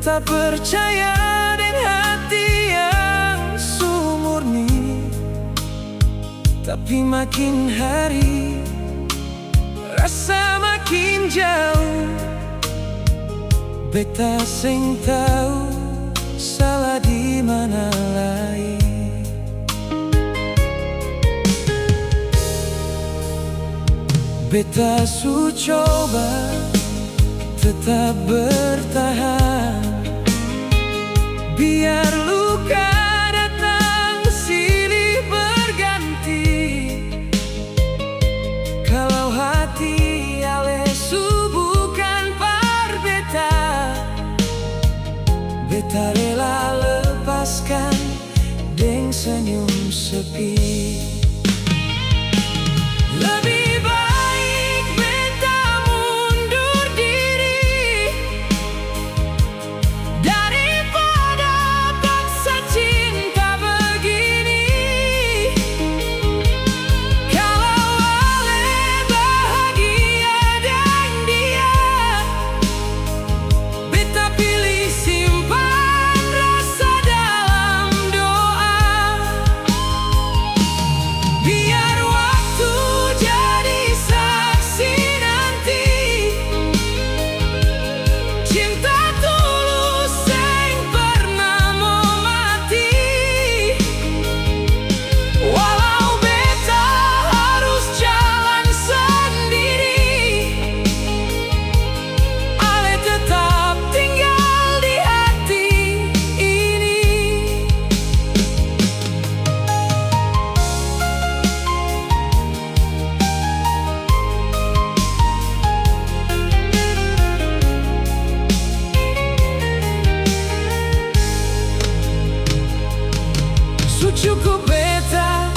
beta percaya dengan hati yang sumurni. Tapi makin hari rasa makin jauh. Beta sing tahu salah di mana lagi. Beta su coba tetap bertahan, biar luka datang silih berganti. Kalau hati ale bukan par beta, beta rela lepaskan deng senyum sepi. Lebih baik beta mundur diri daripada paksa cinta begini. Kalau ale bahagia dan dia, beta pilih simpan rasa dalam doa. Biar waktu jadi saksi nanti, cinta tulus yang pernah mau mati. Walau beta harus jalan sendiri, ale tetap tinggal di hati ini. Su cukup beta